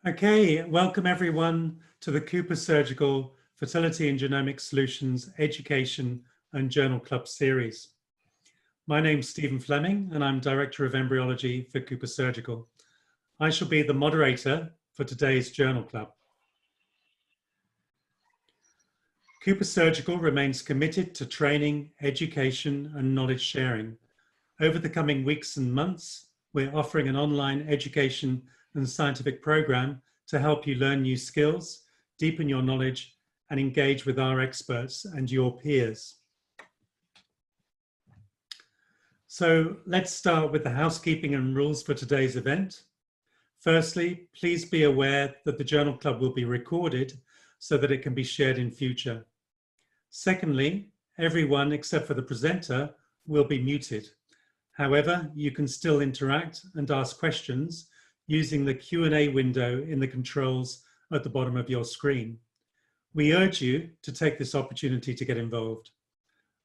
Okay, welcome everyone to the Cooper Surgical Fertility and Genomic Solutions Education and Journal Club series. My name's Stephen Fleming and I'm Director of Embryology for Cooper Surgical. I shall be the moderator for today's Journal Club. Cooper Surgical remains committed to training, education and knowledge sharing. Over the coming weeks and months, we're offering an online education and scientific program to help you learn new skills, deepen your knowledge, and engage with our experts and your peers. So let's start with the housekeeping and rules for today's event. Firstly, please be aware that the Journal Club will be recorded so that it can be shared in future. Secondly, everyone except for the presenter will be muted. However, you can still interact and ask questions using the Q&A window in the controls at the bottom of your screen. We urge you to take this opportunity to get involved.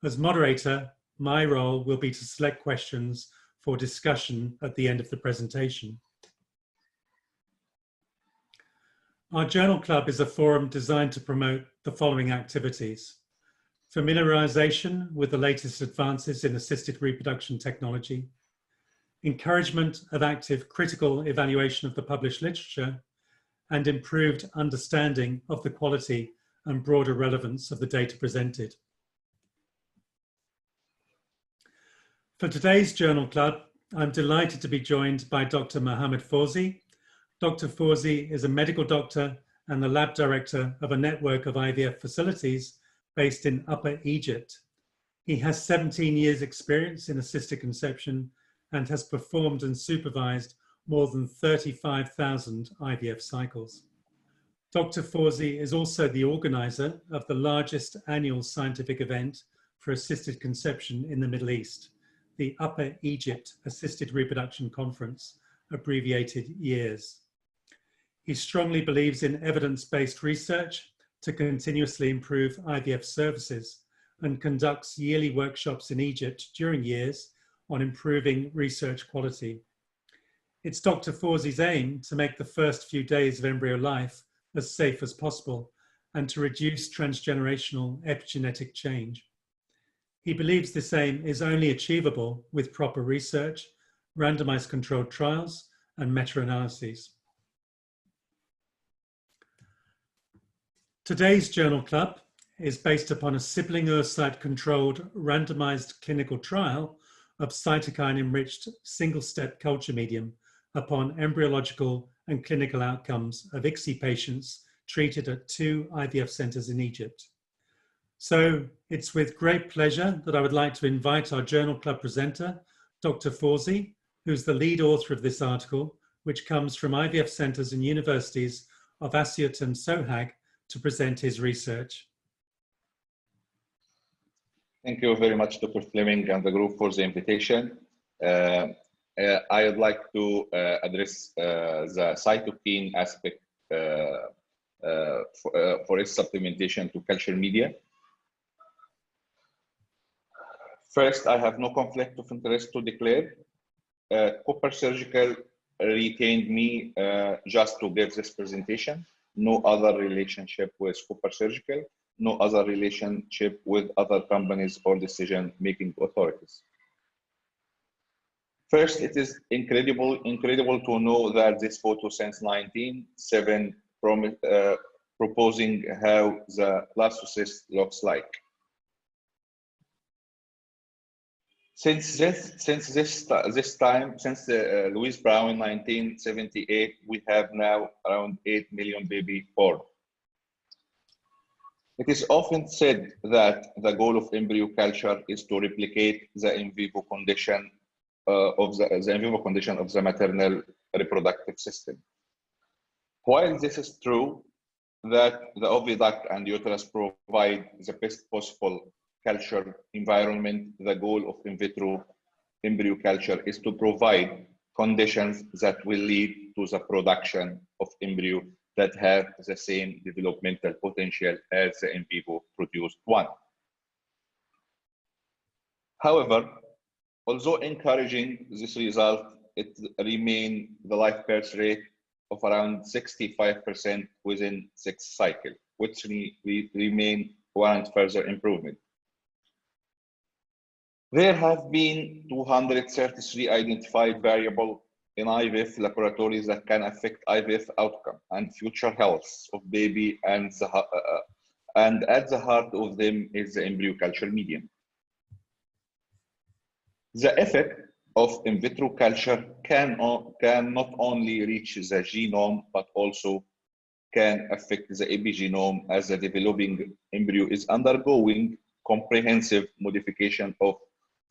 As moderator, my role will be to select questions for discussion at the end of the presentation. Our Journal Club is a forum designed to promote the following activities: familiarization with the latest advances in assisted reproduction technology, encouragement of active critical evaluation of the published literature, and improved understanding of the quality and broader relevance of the data presented. For today's Journal Club, I'm delighted to be joined by Dr. Mohamed Fawzy. Dr. Fawzy is a medical doctor and the lab director of a network of IVF facilities based in Upper Egypt. He has 17 years experience in assisted conception and has performed and supervised more than 35,000 IVF cycles. Dr. Fawzy is also the organizer of the largest annual scientific event for assisted conception in the Middle East, the Upper Egypt Assisted Reproduction Conference, abbreviated YEARS. He strongly believes in evidence-based research to continuously improve IVF services and conducts yearly workshops in Egypt during YEARS on improving research quality. It's Dr. Fawzy's aim to make the first few days of embryo life as safe as possible and to reduce transgenerational epigenetic change. He believes this aim is only achievable with proper research, randomized controlled trials, and meta-analyses. Today's Journal Club is based upon a sibling oocyte-controlled randomized clinical trial of cytokine-enriched single-step culture medium upon embryological and clinical outcomes of ICSI patients treated at 2 IVF centers in Egypt. So it's with great pleasure that I would like to invite our Journal Club presenter, Dr. Fawzy, who's the lead author of this article, which comes from IVF centers and universities of Asyut and Sohag, to present his research. Thank you very much, Dr. Fleming and the group for the invitation. I would like to address the cytokine aspect for its supplementation to culture media. First, I have no conflict of interest to declare. Cooper Surgical retained me just to give this presentation. No other relationship with Cooper Surgical, no other relationship with other companies or decision-making authorities. First, it is incredible to know that this photo since 1997 proposing how the blastocyst looks like. Since Louise Brown in 1978, we have now around 8 million baby born. It is often said that the goal of embryo culture is to replicate the in vivo condition of the maternal reproductive system. While this is true, that the oviduct and uterus provide the best possible culture environment, the goal of in vitro embryo culture is to provide conditions that will lead to the production of embryo that have the same developmental potential as the in vivo produced one. However, although encouraging this result, it remains the live birth rate of around 65% within 6 cycles, which remain warrant further improvement. There have been 233 identified variables in IVF laboratories that can affect IVF outcome and future health of baby, and at the heart of them is the embryo culture medium. The effect of in vitro culture can not only reach the genome, but also can affect the epigenome, as the developing embryo is undergoing comprehensive modification of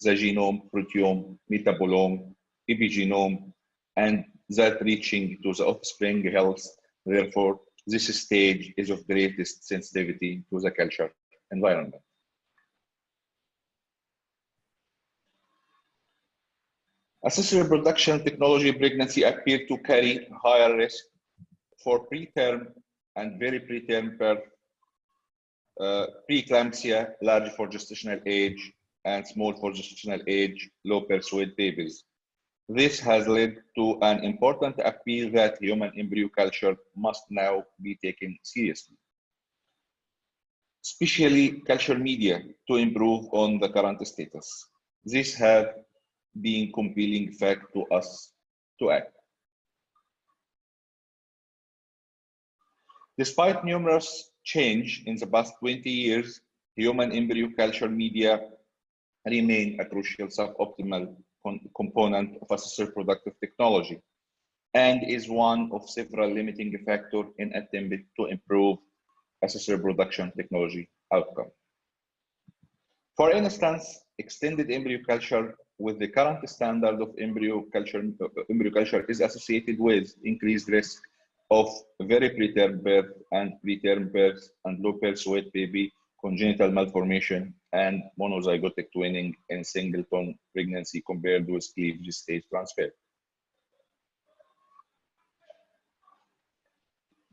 the genome, proteome, metabolome, epigenome, and that reaching to the offspring health. Therefore, this stage is of greatest sensitivity to the culture environment. Assisted reproduction technology pregnancy appear to carry higher risk for preterm and very preterm birth, preeclampsia, large for gestational age, and small for gestational age, low birth weight babies. This has led to an important appeal that human embryo culture must now be taken seriously, especially culture media, to improve on the current status. This has been compelling fact to us to act. Despite numerous change in the past 20 years, human embryo culture media remain a crucial suboptimal component of assisted reproductive technology, and is one of several limiting factors in attempting to improve assisted reproduction technology outcome. For instance, extended embryo culture with the current standard of embryo culture is associated with increased risk of very preterm birth and preterm birth and low birth weight baby, congenital malformation, and monozygotic twinning in singleton pregnancy compared with cleavage stage transfer.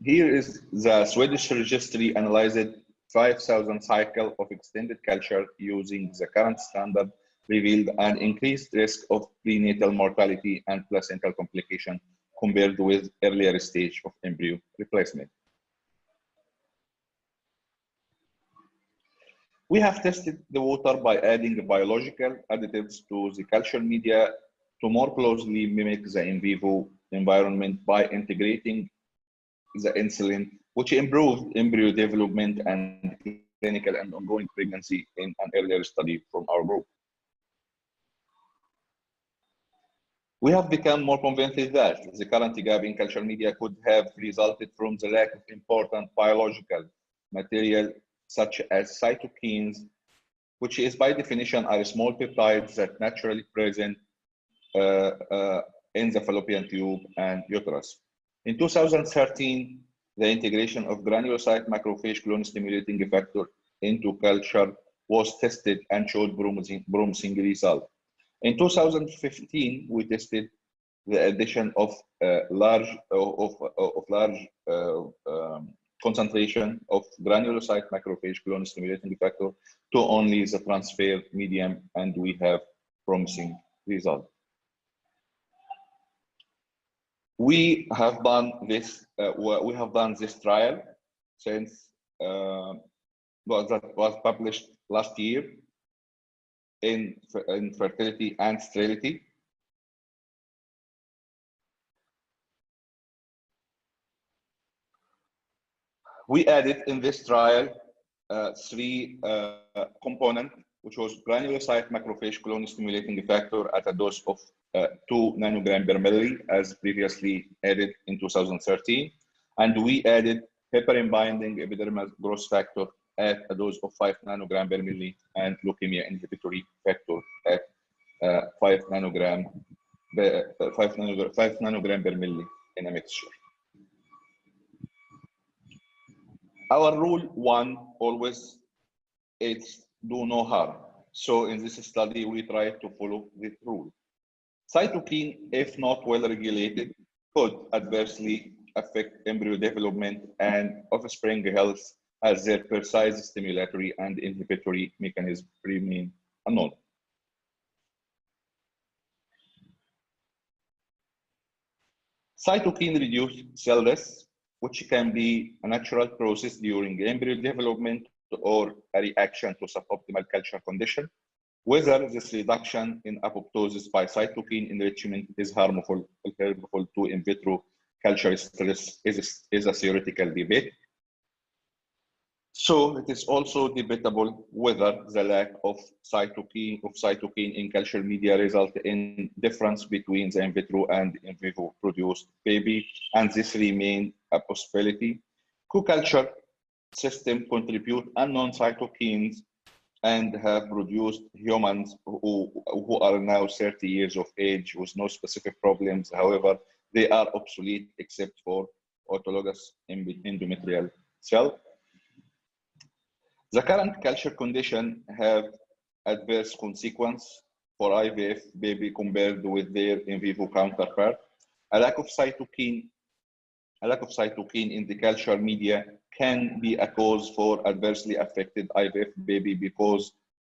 Here is the Swedish registry analyzed 5,000 cycles of extended culture using the current standard, revealed an increased risk of prenatal mortality and placental complication compared with earlier stage of embryo replacement. We have tested the water by adding biological additives to the culture media to more closely mimic the in vivo environment by integrating the insulin, which improved embryo development and clinical and ongoing pregnancy in an earlier study from our group. We have become more convinced that the current gap in culture media could have resulted from the lack of important biological material such as cytokines, which is by definition are small peptides that naturally present in the fallopian tube and uterus. In 2013, the integration of granulocyte macrophage clone-stimulating factor into culture was tested and showed promising result. In 2015, we tested the addition of large concentration of granulocyte macrophage clone-stimulating factor to only the transfer medium, and we have promising result. We have done this. Trial since that was published last year in fertility and sterility. We added in this trial 3 components, which was granulocyte macrophage clone-stimulating factor at a dose of 2 nanogram per milli, as previously added in 2013, and we added heparin-binding epidermal growth factor at a dose of 5 nanogram per milli, and leukemia inhibitory factor at 5 nanogram per milli in a mixture. Our rule 1 always is do no harm. So in this study, we try to follow this rule. Cytokine, if not well regulated, could adversely affect embryo development and offspring health, as their precise stimulatory and inhibitory mechanism remain unknown. Cytokine reduced cell death, which can be a natural process during embryo development or a reaction to suboptimal culture condition. Whether this reduction in apoptosis by cytokine enrichment is harmful to in vitro culture stress is a theoretical debate. So it is also debatable whether the lack of cytokine in culture media result in difference between the in vitro and in vivo produced baby, and this remains a possibility. Co-culture system contribute unknown cytokines and have produced humans who are now 30 years of age with no specific problems. However, they are obsolete except for autologous endometrial cell. The current culture condition have adverse consequence for IVF baby compared with their in vivo counterpart. A lack of cytokine in the culture media can be a cause for adversely affected IVF baby because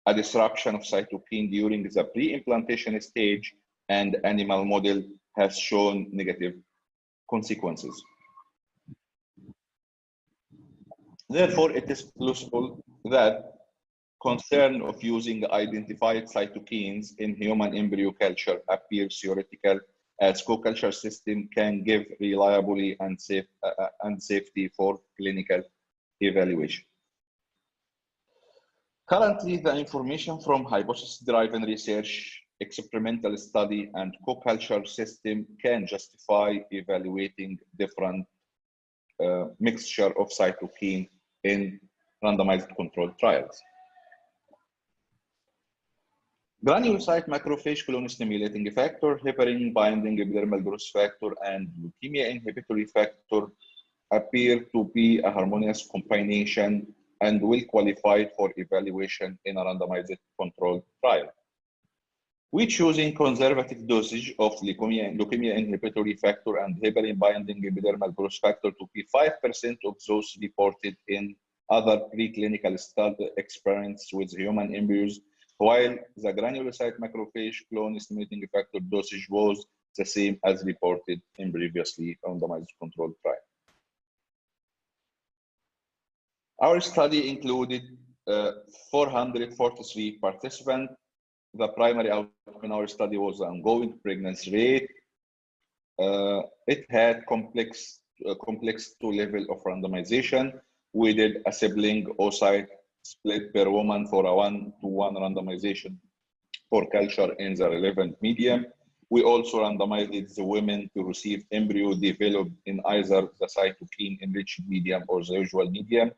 a disruption of cytokine during the pre-implantation stage and animal model has shown negative consequences. Therefore, it is plausible that concern of using identified cytokines in human embryo culture appears theoretical, as co-culture system can give reliably and safety for clinical evaluation. Currently, the information from hypothesis-driven research, experimental study, and co-culture system can justify evaluating different mixture of cytokine in randomized controlled trials. Granulocyte macrophage colony stimulating factor, heparin binding epidermal growth factor, and leukemia inhibitory factor appear to be a harmonious combination and will qualify for evaluation in a randomized controlled trial. We choosing conservative dosage of leukemia inhibitory factor and heparin binding epidermal growth factor to be 5% of those reported in other preclinical study experiments with human embryos, while the granulocyte macrophage clone stimulating factor dosage was the same as reported in previously randomized controlled trial. Our study included 443 participants. The primary outcome in our study was the ongoing pregnancy rate. It had complex two level of randomization. We did a sibling oocyte split per woman for a 1-to-1 randomization for culture in the relevant medium. We also randomized the women to receive embryo developed in either the cytokine enriched medium or the usual medium.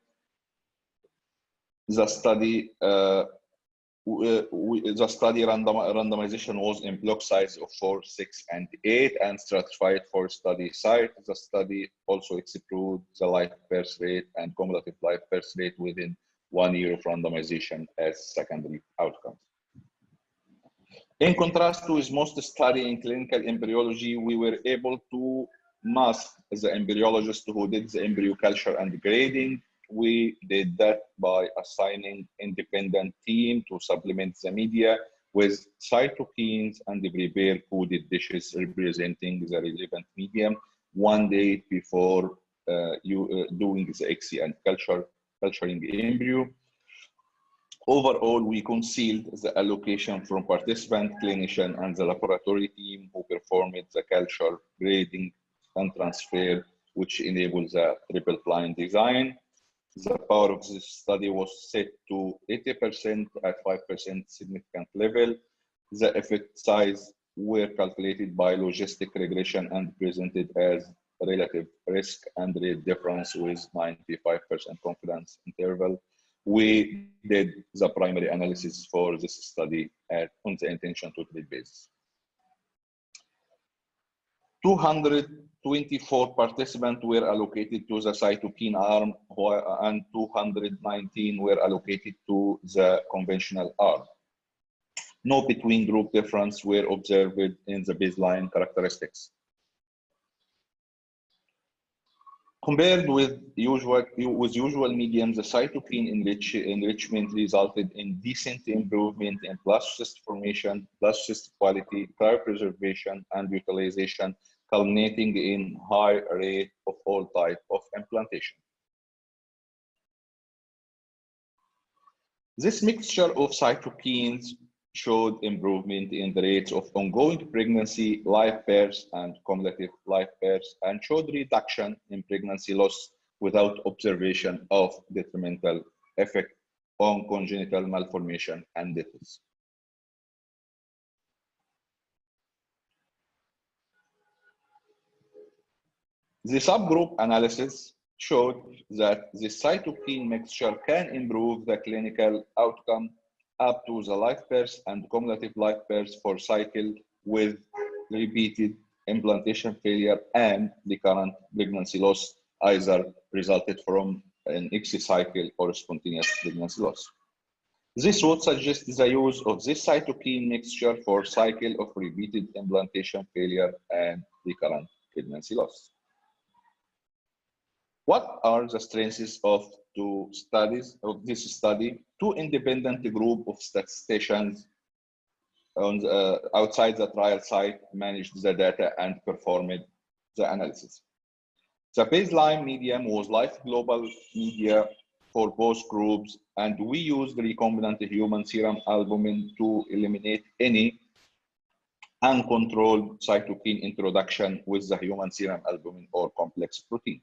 The study randomization was in block size of 4, 6, and 8 and stratified for study site. The study also excluded the live birth rate and cumulative live birth rate within 1 year of randomization as secondary outcomes. In contrast to his most study in clinical embryology, we were able to mask the embryologist who did the embryo culture and grading. We did that by assigning independent team to supplement the media with cytokines and prepare coded dishes representing the relevant medium 1 day before doing the XC and culturing embryo. Overall, we concealed the allocation from participant, clinician, and the laboratory team who performed the culture grading and transfer, which enables a triple blind design. The power of this study was set to 80% at 5% significant level. The effect size were calculated by logistic regression and presented as relative risk and rate difference with 95% confidence interval. We did the primary analysis for this study on the intention to treat basis. 224 participants were allocated to the cytokine arm and 219 were allocated to the conventional arm. No between group difference were observed in the baseline characteristics. Compared with usual medium, the cytokine enrichment resulted in decent improvement in blastocyst formation, blastocyst quality, cryopreservation, and utilization culminating in high rate of all type of implantation. This mixture of cytokines showed improvement in the rates of ongoing pregnancy, live births, and cumulative live births, and showed reduction in pregnancy loss without observation of detrimental effect on congenital malformation and deaths. The subgroup analysis showed that the cytokine mixture can improve the clinical outcome up to the live births and cumulative live births for cycle with repeated implantation failure and recurrent pregnancy loss, either resulted from an ICSI cycle or spontaneous pregnancy loss. This would suggest the use of this cytokine mixture for cycle of repeated implantation failure and recurrent pregnancy loss. What are the strengths of this study? Two independent group of statisticians outside the trial site managed the data and performed the analysis. The baseline median was live global media for both groups, and we used recombinant human serum albumin to eliminate any uncontrolled cytokine introduction with the human serum albumin or complex protein.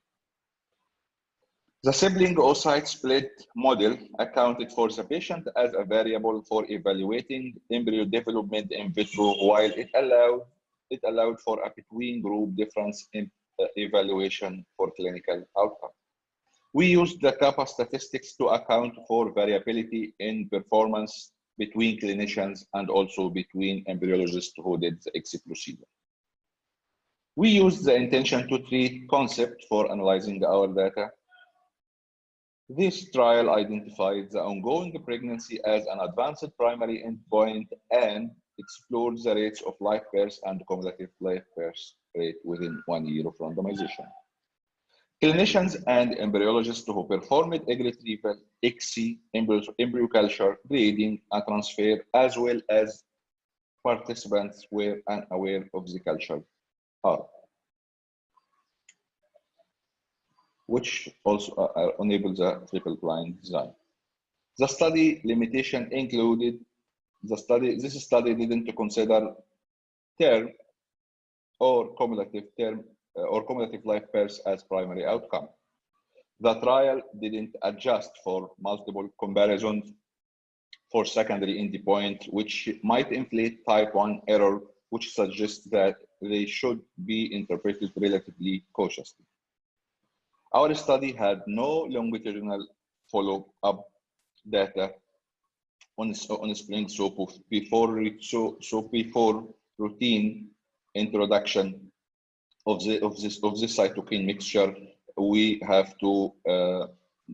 The sibling oocyte split model accounted for the patient as a variable for evaluating embryo development in vitro, while it allowed for a between group difference in evaluation for clinical outcome. We used the kappa statistics to account for variability in performance between clinicians and also between embryologists who did the ICSI procedure. We used the intention to treat concept for analyzing our data. This trial identified the ongoing pregnancy as an advanced primary endpoint and explored the rates of live births and cumulative live births rate within 1 year of randomization. Clinicians and embryologists who performed egg retrieval, ICSI, embryo culture, breeding, and transfer, as well as participants were unaware of the culture arm, which also enables a triple blind design. The study limitation included this study didn't consider term or cumulative live births as primary outcome. The trial didn't adjust for multiple comparisons for secondary endpoint, which might inflate type 1 error, which suggests that they should be interpreted relatively cautiously. Our study had no longitudinal follow-up data on spring, so before routine introduction of this cytokine mixture, we have to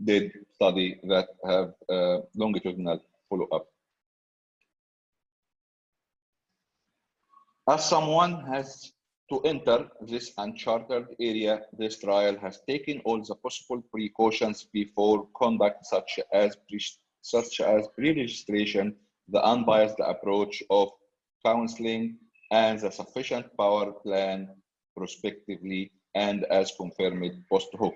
did study that have longitudinal follow-up. As someone has to enter this uncharted area, this trial has taken all the possible precautions before conduct, such as pre-registration, the unbiased approach of counseling, and the sufficient power plan prospectively and as confirmed post hoc.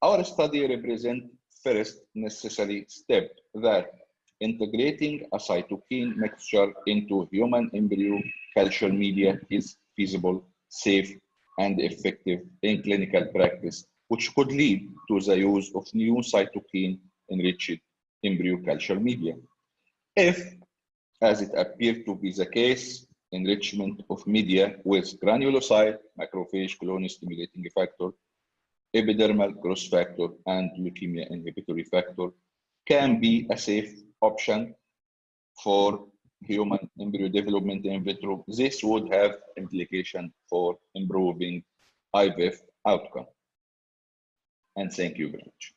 Our study represents first necessary step, that integrating a cytokine mixture into human embryo culture media is feasible, safe, and effective in clinical practice, which could lead to the use of new cytokine enriched embryo culture media. If, as it appeared to be the case, enrichment of media with granulocyte, macrophage colony stimulating factor, epidermal growth factor, and leukemia inhibitory factor can be a safe option for human embryo development in vitro, this would have implication for improving IVF outcome. And thank you very much.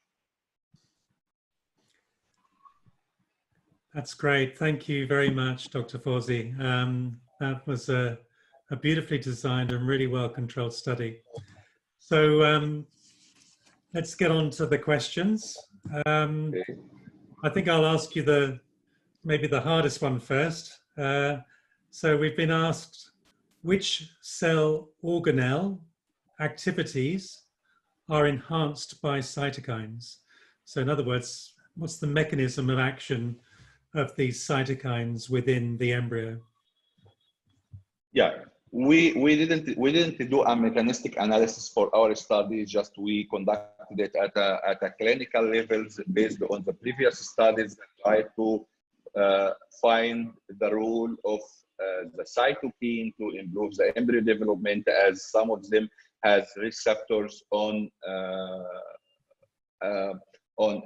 That's great. Thank you very much, Dr. Fawzy. That was a beautifully designed and really well-controlled study. So let's get on to the questions. I think I'll ask you maybe the hardest one first. So we've been asked, which cell organelle activities are enhanced by cytokines. So in other words, what's the mechanism of action of these cytokines within the embryo? Yeah, we didn't do a mechanistic analysis for our study. Just we conducted it at a clinical levels based on the previous studies that tried to find the role of the cytokine to improve the embryo development, as some of them has receptors on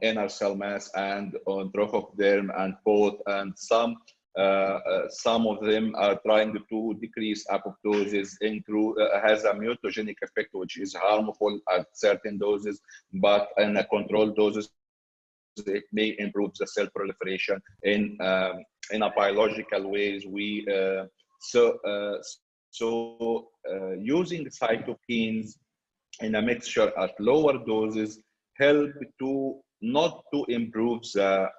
inner cell mass and on trophoderm and both, and some of them are trying to decrease apoptosis, has a mutagenic effect which is harmful at certain doses, but in a controlled doses it may improve the cell proliferation in a biological ways. Using cytokines in a mixture at lower doses help to not to improve the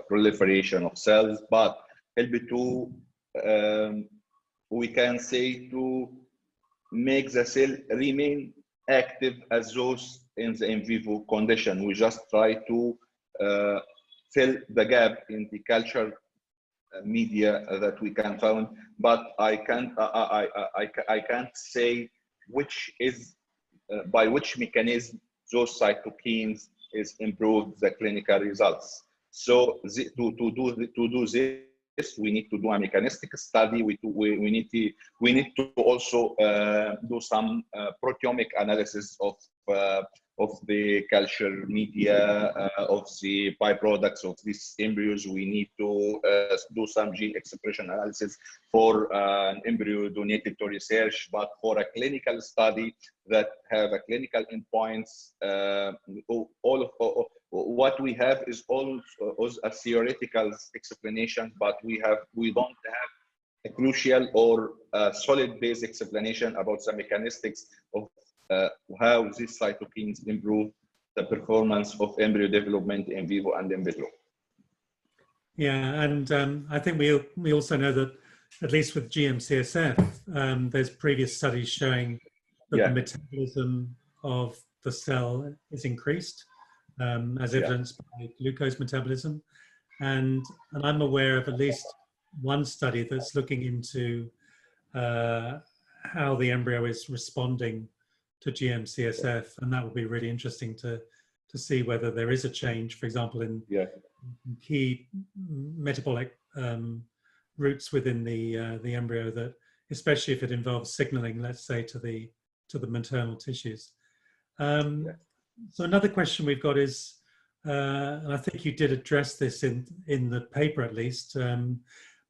proliferation of cells, but help to we can say to make the cell remain active as those in the in vivo condition. We just try to fill the gap in the culture media that we can find, but I can't say which is by which mechanism those cytokines is improved the clinical results. So to do this, we need to do a mechanistic study. We need to also do some proteomic analysis of the culture media, of the byproducts of these embryos. We need to do some gene expression analysis for an embryo donated to research, but for a clinical study that have a clinical endpoints, what we have is all a theoretical explanation, but we don't have a crucial or solid base explanation about the mechanistics of how these cytokines improve the performance of embryo development in vivo and in vitro. Yeah, and I think we also know that at least with GM-CSF, there's previous studies showing that the metabolism of the cell is increased, as evidenced by glucose metabolism, and I'm aware of at least one study that's looking into how the embryo is responding to GM-CSF, and that would be really interesting to see whether there is a change, for example, in key metabolic routes within the embryo, that especially if it involves signaling, let's say, to the maternal tissues. So another question we've got is, and I think you did address this in the paper at least,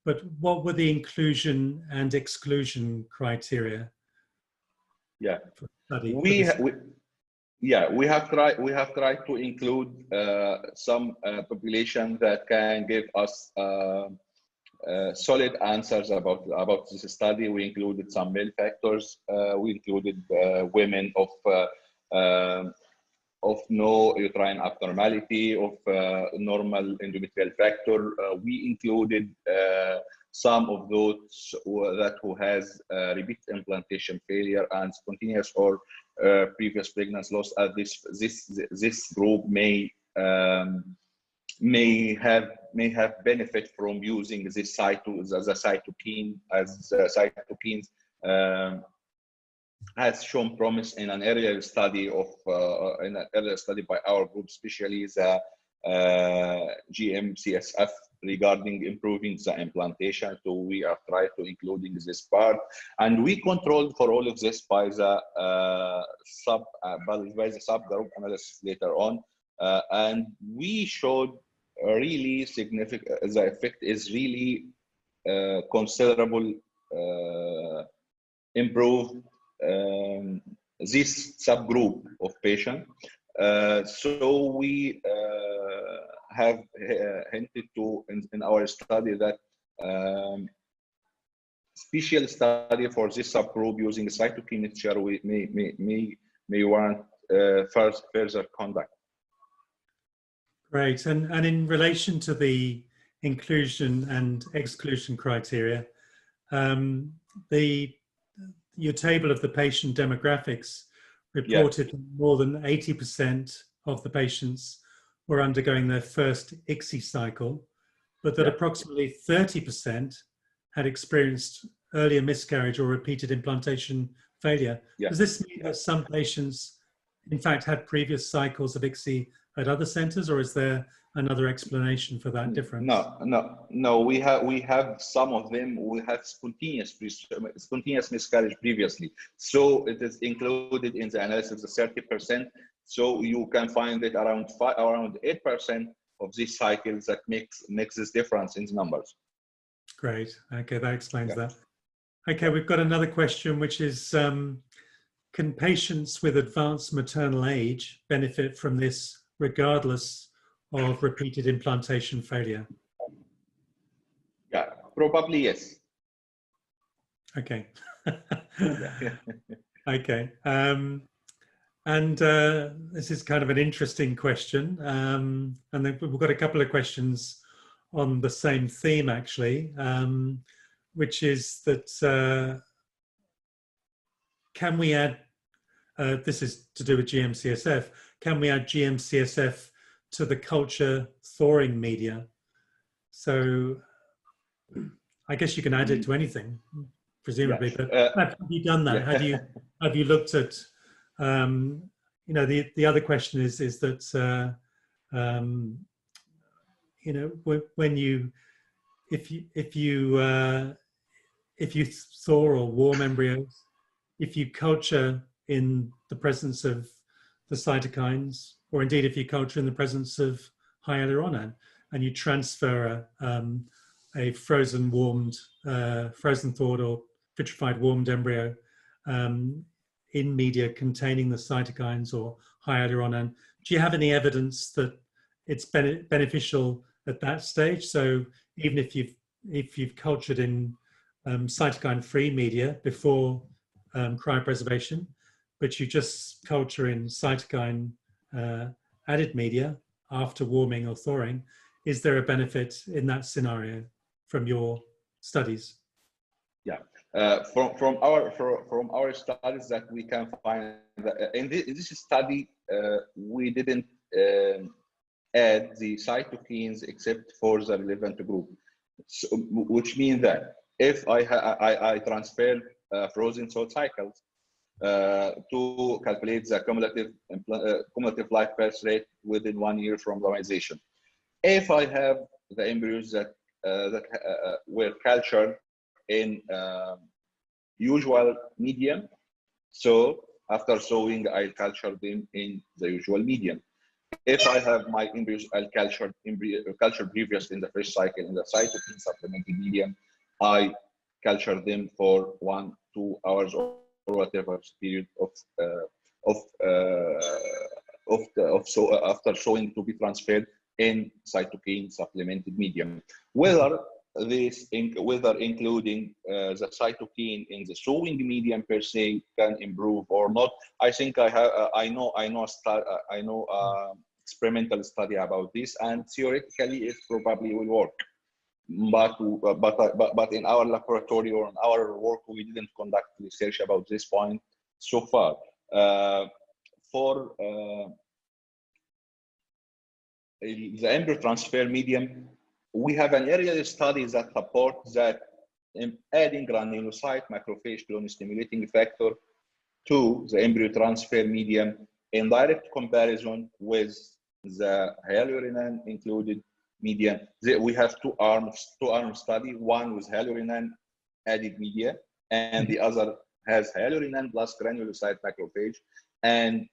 but what were the inclusion and exclusion criteria? We have tried to include some population that can give us solid answers about this study. We included some male factors. We included women of no uterine abnormality, of normal endometrial factor. We included some of those who has repeat implantation failure and spontaneous or previous pregnancy loss. This group may have benefit from using this cytokine, as cytokines has shown promise in an earlier study by our group, especially the GM-CSF, regarding improving the implantation. So we are trying to including this part, and we controlled for all of this by the subgroup analysis later on, and we showed really significant. The effect is really considerable. Improve this subgroup of patients. So we have hinted to in our study that special study for this subgroup using cytokine mixture we may warrant further conduct. Great, and in relation to the inclusion and exclusion criteria, your table of the patient demographics Yeah, reported more than 80% of the patients were undergoing their first ICSI cycle, but that yeah, approximately 30% had experienced earlier miscarriage or repeated implantation failure. yeah, Does this mean yeah. that some patients, in fact, had previous cycles of ICSI at other centers, or is there another explanation for that difference? No. We have some of them. We have spontaneous miscarriage previously, so it is included in the analysis, the 30%. So you can find it around 8% of these cycles that makes this difference in the numbers. Great. Okay, that explains Yeah. that. Okay, we've got another question, which is, can patients with advanced maternal age benefit from this regardless of repeated implantation failure? Yeah, probably yes. Okay. Yeah. Okay. And this is kind of an interesting question. And then we've got a couple of questions on the same theme, actually, which is that can we add, this is to do with GM-CSF, can we add GM-CSF to the culture thawing media? So I guess you can add it to anything, presumably, Yeah. but have you done that? Yeah. Have you looked at, you know, the other question is that, you know, when you, if you thaw or warm embryos, if you culture in the presence of the cytokines, or indeed if you culture in the presence of hyaluronan, and you transfer a frozen thawed or vitrified warmed embryo in media containing the cytokines or hyaluronan, do you have any evidence that it's beneficial at that stage? So even if you've cultured in cytokine-free media before cryopreservation, but you just culture in cytokine added media after warming or thawing, is there a benefit in that scenario from your studies? Yeah, from our studies that we can find that in this study we didn't add the cytokines except for the relevant group, so, which means that if I transfer frozen salt cycles to calculate the cumulative live birth rate within 1 year from randomization, if I have the embryos that were cultured in usual medium, so after sowing I'll culture them in the usual medium. If I have my embryos, I'll culture previous in the fresh cycle in the cytokine supplemented medium, I culture them for 1-2 hours or whatever period after sowing to be transferred in cytokine supplemented medium. Whether including the cytokine in the sowing medium per se can improve or not, I think I know experimental study about this, and theoretically it probably will work. But in our laboratory or in our work, we didn't conduct research about this point so far. For the embryo transfer medium, we have an earlier study that supports that adding granulocyte macrophage clone stimulating factor to the embryo transfer medium in direct comparison with the hyaluronan included medium. We have two arm study, one with hyaluronan added media, and the other has hyaluronan plus granulocyte macrophage, and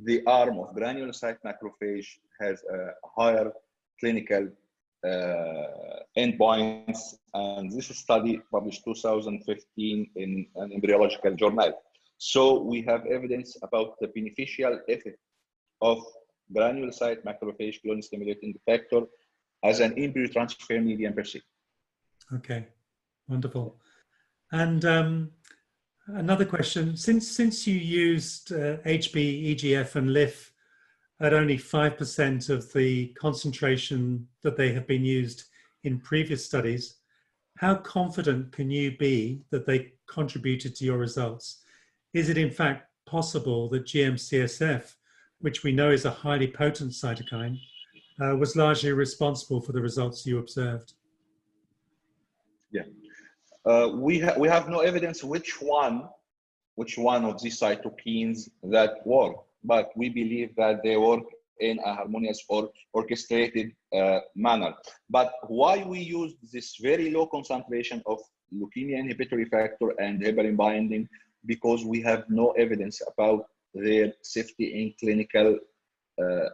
the arm of granulocyte macrophage has a higher clinical endpoints, and this study published 2015 in an embryological journal. So we have evidence about the beneficial effect of granulocyte macrophage clone stimulating factor as an embryo transfer medium per se. Okay, wonderful. And another question: since you used HB, EGF, and LIF at only 5% of the concentration that they have been used in previous studies, how confident can you be that they contributed to your results? Is it in fact possible that GM-CSF, which we know is a highly potent cytokine, was largely responsible for the results you observed? Yeah, we have no evidence which one of these cytokines that work, but we believe that they work in a harmonious or orchestrated manner. But why we use this very low concentration of leukemia inhibitory factor and heparin binding? Because we have no evidence about their safety in clinical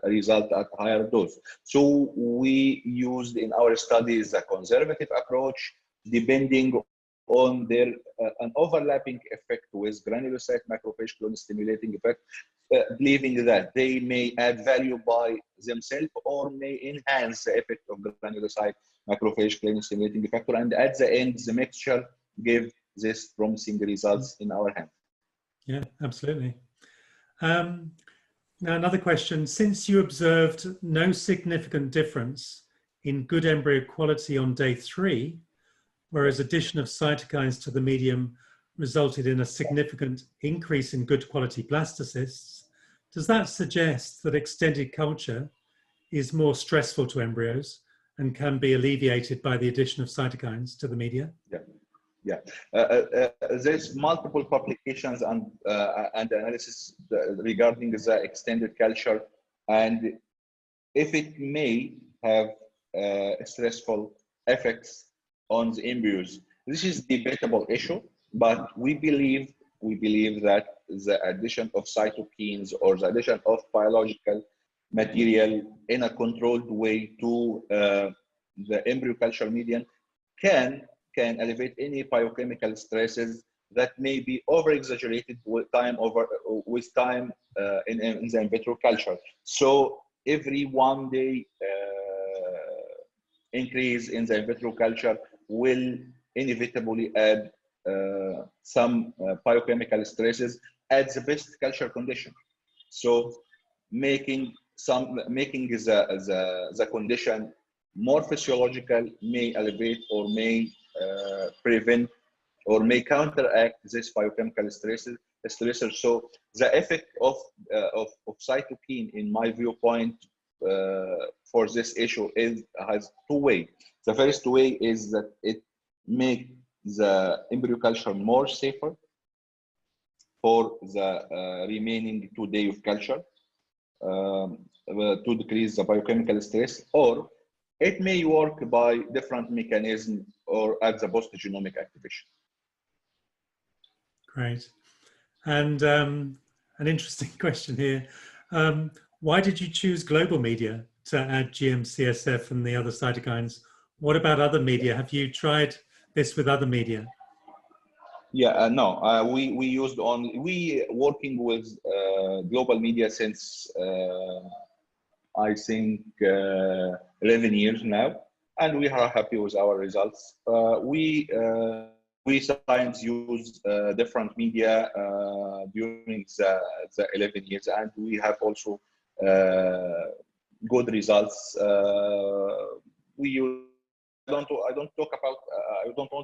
result at higher dose. So we used in our studies a conservative approach, depending on their an overlapping effect with granulocyte macrophage clone stimulating effect, believing that they may add value by themselves or may enhance the effect of the granulocyte macrophage clone stimulating factor, and at the end the mixture gave this promising results in our hand. Yeah, absolutely. Now another question, since you observed no significant difference in good embryo quality on day 3, whereas addition of cytokines to the medium resulted in a significant increase in good quality blastocysts, does that suggest that extended culture is more stressful to embryos and can be alleviated by the addition of cytokines to the media? Yeah, there's multiple publications and analysis regarding the extended culture, and if it may have stressful effects on the embryos. This is a debatable issue, but we believe that the addition of cytokines or the addition of biological material in a controlled way to the embryo culture medium can elevate any biochemical stresses that may be over-exaggerated with time in the in vitro culture. So every 1 day increase in the in vitro culture will inevitably add some biochemical stresses at the best culture condition. So making the condition more physiological may elevate or may prevent or may counteract this biochemical stressors. So the effect of cytokine, in my viewpoint, for this issue has two ways. The first way is that it makes the embryo culture more safer for the remaining 2 days of culture to decrease the biochemical stress, or it may work by different mechanisms or at the post-genomic activation. Great. And an interesting question here. Why did you choose global media to add GM-CSF and the other cytokines? What about other media? Have you tried this with other media? Yeah, no, we working with global media since I think 11 years now, and we are happy with our results. We sometimes use different media during the 11 years, and we have also good results. We use. I don't want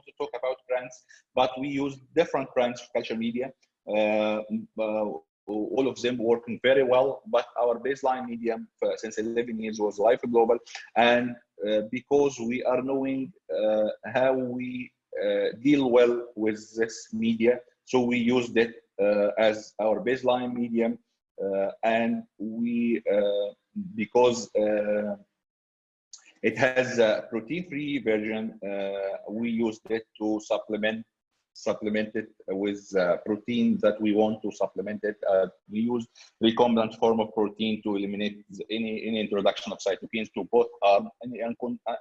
to talk about brands, but we use different brands of culture media. All of them working very well, but our baseline medium since 11 years was Life Global, and because we are knowing how we deal well with this media, so we used it as our baseline medium, and we because it has a protein-free version, we used it to supplement it with protein that we want to supplement it. We use recombinant form of protein to eliminate any introduction of cytokines to both arms, any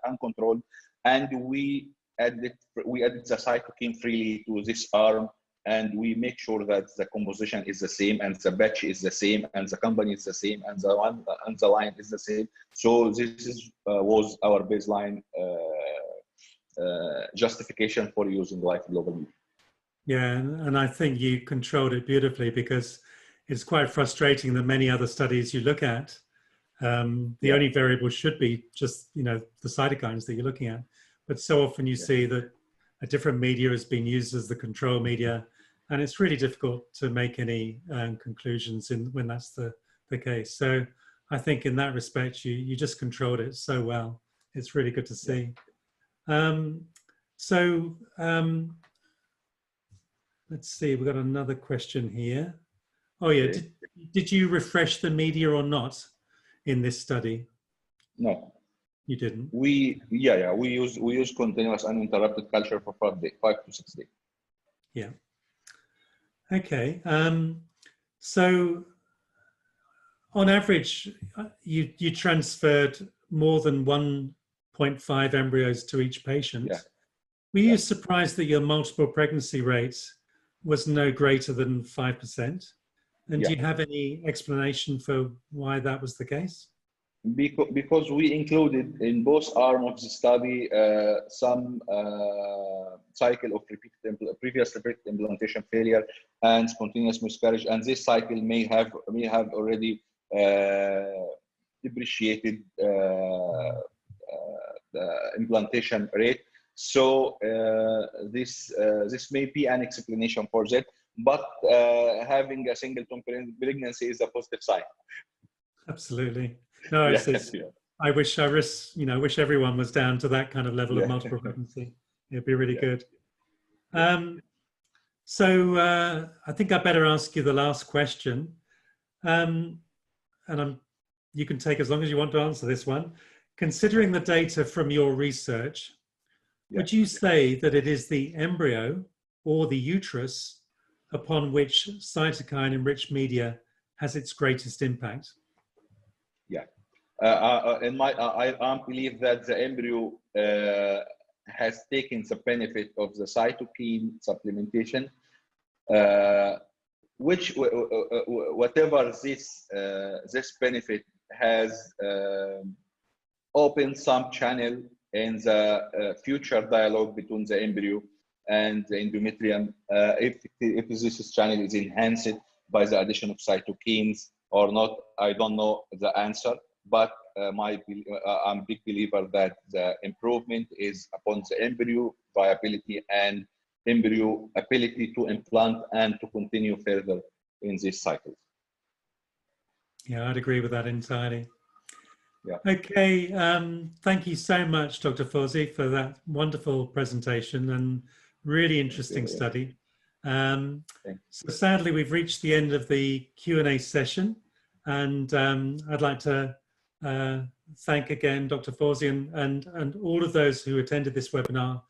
uncontrolled, and we added the cytokine freely to this arm, and we make sure that the composition is the same, and the batch is the same, and the company is the same, and the line is the same. So this was our baseline justification for using Life Global Media. Yeah, and I think you controlled it beautifully, because it's quite frustrating that many other studies you look at, the only variable should be just, the cytokines that you're looking at. But so often you see that a different media has been used as the control media, and it's really difficult to make any conclusions when that's the case. So I think in that respect, you just controlled it so well. It's really good to see. Let's see, we've got another question here. Oh yeah, did you refresh the media or not in this study? No. You didn't? We use continuous uninterrupted culture for 5 to 6 days. Yeah. Okay. So on average, you transferred more than 1.5 embryos to each patient. Yeah. Were you surprised that your multiple pregnancy rate was no greater than 5%? And do you have any explanation for why that was the case? Because we included in both arms of the study some cycle of previous repeated implantation failure and spontaneous miscarriage, and this cycle may have already depreciated the implantation rate. So this may be an explanation for that, but having a singleton pregnancy is a positive sign. Absolutely. No, I wish everyone was down to that kind of level of multiple pregnancy. It'd be really good. So I think I better ask you the last question, and you can take as long as you want to answer this one. Considering the data from your research, would you say that it is the embryo or the uterus upon which cytokine enriched media has its greatest impact? Yeah. I believe that the embryo has taken the benefit of the cytokine supplementation, which whatever this benefit has opened some channel in the future dialogue between the embryo and the endometrium. If this channel is enhanced by the addition of cytokines or not, I don't know the answer. But I'm a big believer that the improvement is upon the embryo viability and embryo ability to implant and to continue further in these cycles. Yeah, I'd agree with that entirely. Yeah. Okay, thank you so much, Dr. Fawzy, for that wonderful presentation and really interesting study. So sadly, we've reached the end of the Q&A session, and I'd like to thank again Dr. Fawzy and all of those who attended this webinar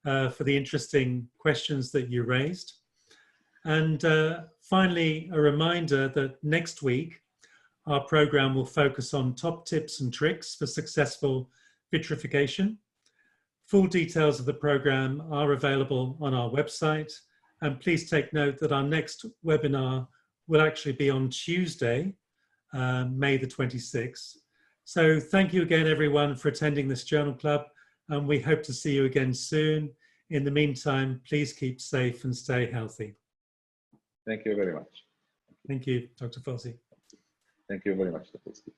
for the interesting questions that you raised. And finally, a reminder that next week, our program will focus on top tips and tricks for successful vitrification. Full details of the program are available on our website. And please take note that our next webinar will actually be on Tuesday, May the 26th. So thank you again, everyone, for attending this journal club, and we hope to see you again soon. In the meantime, please keep safe and stay healthy. Thank you very much. Thank you, Dr. Fawzy. Thank you very much, Dr. Fawzy.